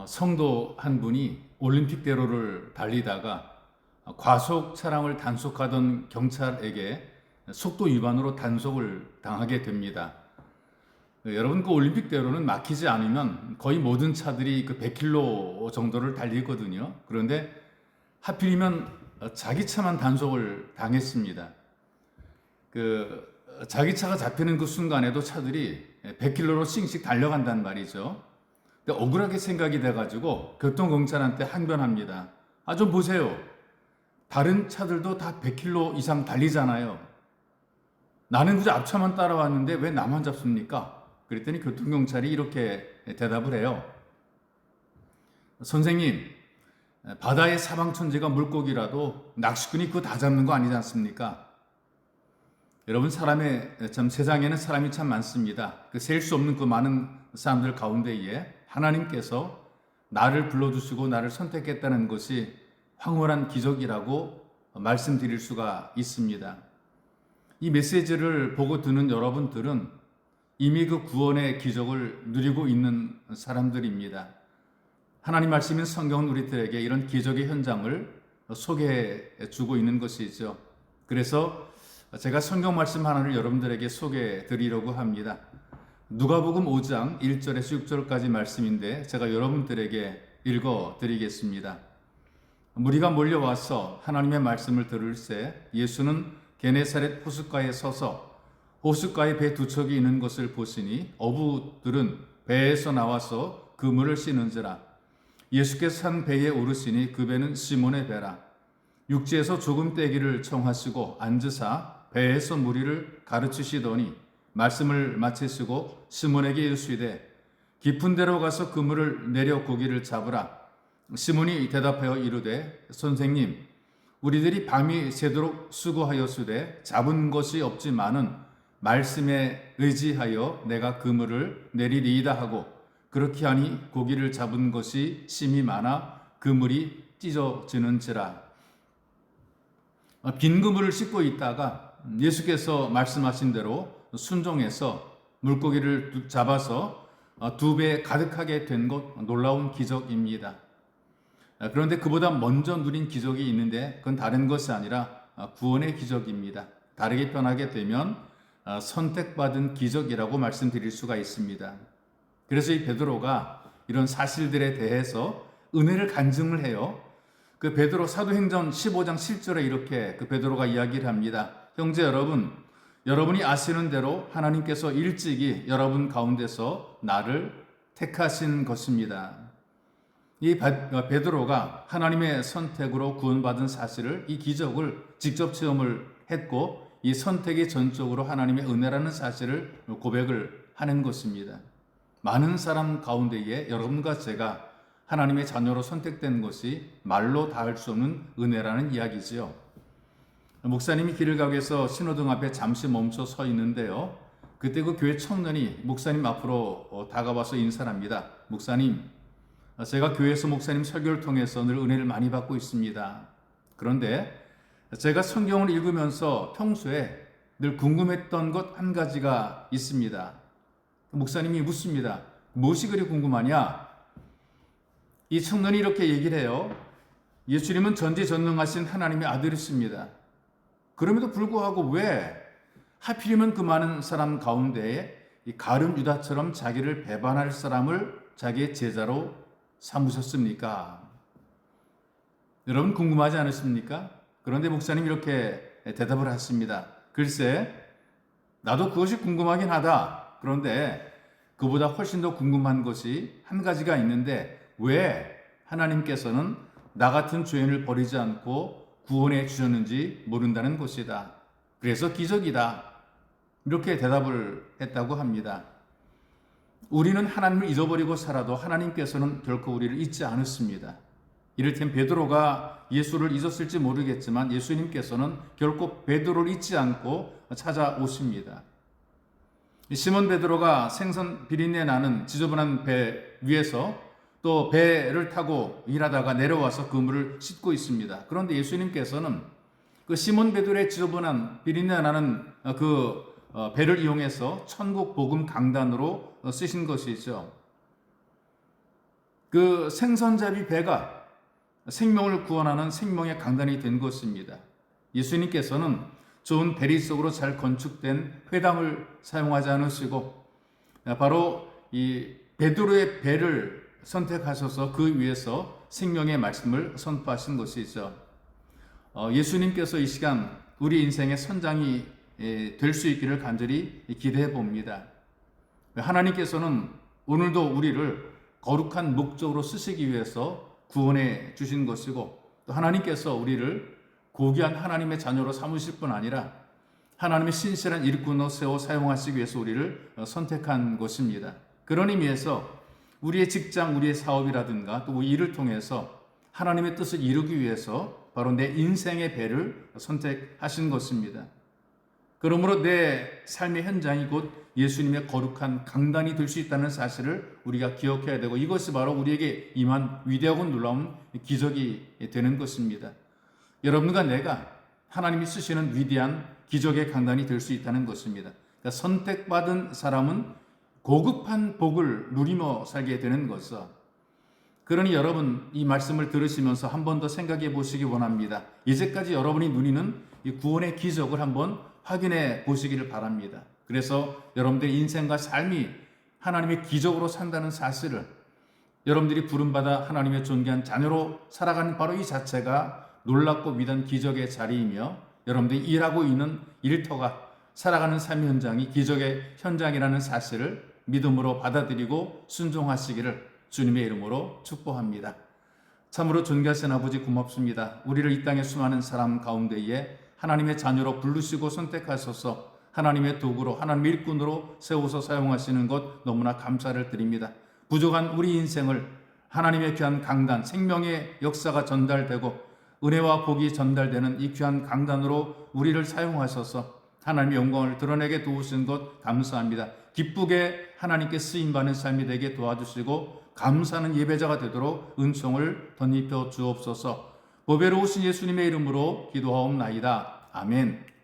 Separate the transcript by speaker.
Speaker 1: 성도 한 분이 올림픽대로를 달리다가 과속 차량을 단속하던 경찰에게 속도 위반으로 단속을 당하게 됩니다. 여러분, 그 올림픽대로는 막히지 않으면 거의 모든 차들이 그 100km 정도를 달리거든요. 그런데 하필이면 자기 차만 단속을 당했습니다. 자기 차가 잡히는 그 순간에도 차들이 100km로 씩씩 달려간단 말이죠. 근데 억울하게 생각이 돼가지고 교통경찰한테 항변합니다. 좀 보세요. 다른 차들도 다 100km 이상 달리잖아요. 나는 그저 앞차만 따라왔는데 왜 나만 잡습니까? 그랬더니 교통경찰이 이렇게 대답을 해요. 선생님, 바다의 사방천지가 물고기라도 낚시꾼이 그거 다 잡는 거 아니지 않습니까? 여러분, 세상에는 사람이 참 많습니다. 셀 수 없는 그 많은 사람들 가운데에 하나님께서 나를 불러주시고 나를 선택했다는 것이 황홀한 기적이라고 말씀드릴 수가 있습니다. 이 메시지를 보고 듣는 여러분들은 이미 그 구원의 기적을 누리고 있는 사람들입니다. 하나님 말씀인 성경은 우리들에게 이런 기적의 현장을 소개해 주고 있는 것이죠. 그래서 제가 성경 말씀 하나를 여러분들에게 소개해 드리려고 합니다. 누가복음 5장 1절에서 6절까지 말씀인데 제가 여러분들에게 읽어 드리겠습니다. 무리가 몰려와서 하나님의 말씀을 들을새 예수는 게네사렛 호숫가에 서서 호숫가에 배 두 척이 있는 것을 보시니 어부들은 배에서 나와서 그물을 씌는지라. 예수께서 산 배에 오르시니 그 배는 시몬의 배라. 육지에서 조금 떼기를 청하시고 앉으사 배에서 무리를 가르치시더니 말씀을 마치시고 시몬에게 이르시되 깊은 데로 가서 그물을 내려 고기를 잡으라. 시몬이 대답하여 이르되 선생님, 우리들이 밤이 새도록 수고하였으되 잡은 것이 없지만은 말씀에 의지하여 내가 그물을 내리리이다 하고 그렇게 하니 고기를 잡은 것이 심히 많아 그물이 찢어지는지라. 빈 그물을 씻고 있다가 예수께서 말씀하신 대로 순종해서 물고기를 잡아서 두 배 가득하게 된 것 놀라운 기적입니다. 그런데 그보다 먼저 누린 기적이 있는데 그건 다른 것이 아니라 구원의 기적입니다. 다르게 표현하게 되면 선택받은 기적이라고 말씀드릴 수가 있습니다. 그래서 이 베드로가 이런 사실들에 대해서 은혜를 간증을 해요. 그 베드로 사도행전 15장 7절에 이렇게 그 베드로가 이야기를 합니다. 형제 여러분, 여러분이 아시는 대로 하나님께서 일찍이 여러분 가운데서 나를 택하신 것입니다. 이 베드로가 하나님의 선택으로 구원받은 사실을, 이 기적을 직접 체험을 했고 이 선택이 전적으로 하나님의 은혜라는 사실을 고백을 하는 것입니다. 많은 사람 가운데에 여러분과 제가 하나님의 자녀로 선택된 것이 말로 닿을 수 없는 은혜라는 이야기지요. 목사님이 길을 가고 해서 신호등 앞에 잠시 멈춰 서 있는데요. 그때 그 교회 청년이 목사님 앞으로 다가와서 인사를 합니다. 목사님, 제가 교회에서 목사님 설교를 통해서 늘 은혜를 많이 받고 있습니다. 그런데 제가 성경을 읽으면서 평소에 늘 궁금했던 것 한 가지가 있습니다. 목사님이 묻습니다. 무엇이 그리 궁금하냐? 이 청년이 이렇게 얘기를 해요. 예수님은 전지전능하신 하나님의 아들이십니다. 그럼에도 불구하고 왜 하필이면 그 많은 사람 가운데에 이 가룟 유다처럼 자기를 배반할 사람을 자기의 제자로 삼으셨습니까? 여러분 궁금하지 않으십니까? 그런데 목사님 이렇게 대답을 하십니다. 글쎄, 나도 그것이 궁금하긴 하다. 그런데 그보다 훨씬 더 궁금한 것이 한 가지가 있는데 왜 하나님께서는 나 같은 죄인을 버리지 않고 구원해 주셨는지 모른다는 것이다. 그래서 기적이다. 이렇게 대답을 했다고 합니다. 우리는 하나님을 잊어버리고 살아도 하나님께서는 결코 우리를 잊지 않으십니다. 이를테면 베드로가 예수를 잊었을지 모르겠지만 예수님께서는 결코 베드로를 잊지 않고 찾아오십니다. 시몬 베드로가 생선 비린내 나는 지저분한 배 위에서 또 배를 타고 일하다가 내려와서 그물을 씻고 있습니다. 그런데 예수님께서는 그 시몬 베드로의 지저분한 비린내 나는 배를 이용해서 천국 복음 강단으로 쓰신 것이죠. 그 생선잡이 배가 생명을 구원하는 생명의 강단이 된 것입니다. 예수님께서는 좋은 대리 속으로 잘 건축된 회당을 사용하지 않으시고 바로 이 베드로의 배를 선택하셔서 그 위에서 생명의 말씀을 선포하신 것이죠. 예수님께서 이 시간 우리 인생의 선장이 될 수 있기를 간절히 기대해 봅니다. 하나님께서는 오늘도 우리를 거룩한 목적으로 쓰시기 위해서 구원해 주신 것이고, 또 하나님께서 우리를 고귀한 하나님의 자녀로 삼으실 뿐 아니라 하나님의 신실한 일꾼으로 세워 사용하시기 위해서 우리를 선택한 것입니다. 그런 의미에서 우리의 직장, 우리의 사업이라든가 또 일을 통해서 하나님의 뜻을 이루기 위해서 바로 내 인생의 배를 선택하신 것입니다. 그러므로 내 삶의 현장이 곧 예수님의 거룩한 강단이 될 수 있다는 사실을 우리가 기억해야 되고, 이것이 바로 우리에게 임한 위대하고 놀라운 기적이 되는 것입니다. 여러분과 내가 하나님이 쓰시는 위대한 기적의 강단이 될 수 있다는 것입니다. 그러니까 선택받은 사람은 고급한 복을 누리며 살게 되는 것이죠. 그러니 여러분, 이 말씀을 들으시면서 한 번 더 생각해 보시기 원합니다. 이제까지 여러분이 누리는 이 구원의 기적을 한번 확인해 보시기를 바랍니다. 그래서 여러분들의 인생과 삶이 하나님의 기적으로 산다는 사실을, 여러분들이 부름받아 하나님의 존귀한 자녀로 살아가는 바로 이 자체가 놀랍고 위대한 기적의 자리이며, 여러분들이 일하고 있는 일터가 살아가는 삶의 현장이 기적의 현장이라는 사실을 믿음으로 받아들이고 순종하시기를 주님의 이름으로 축복합니다. 참으로 존귀하신 아버지, 고맙습니다. 우리를 이 땅의 수많은 사람 가운데에 하나님의 자녀로 부르시고 선택하셔서 하나님의 도구로, 하나님의 일꾼으로 세워서 사용하시는 것 너무나 감사를 드립니다. 부족한 우리 인생을 하나님의 귀한 강단, 생명의 역사가 전달되고 은혜와 복이 전달되는 이 귀한 강단으로 우리를 사용하셔서 하나님의 영광을 드러내게 도우신 것 감사합니다. 기쁘게 하나님께 쓰임받는 삶이 되게 도와주시고 감사하는 예배자가 되도록 은총을 덧입혀 주옵소서. 보배로우신 예수님의 이름으로 기도하옵나이다. 아멘.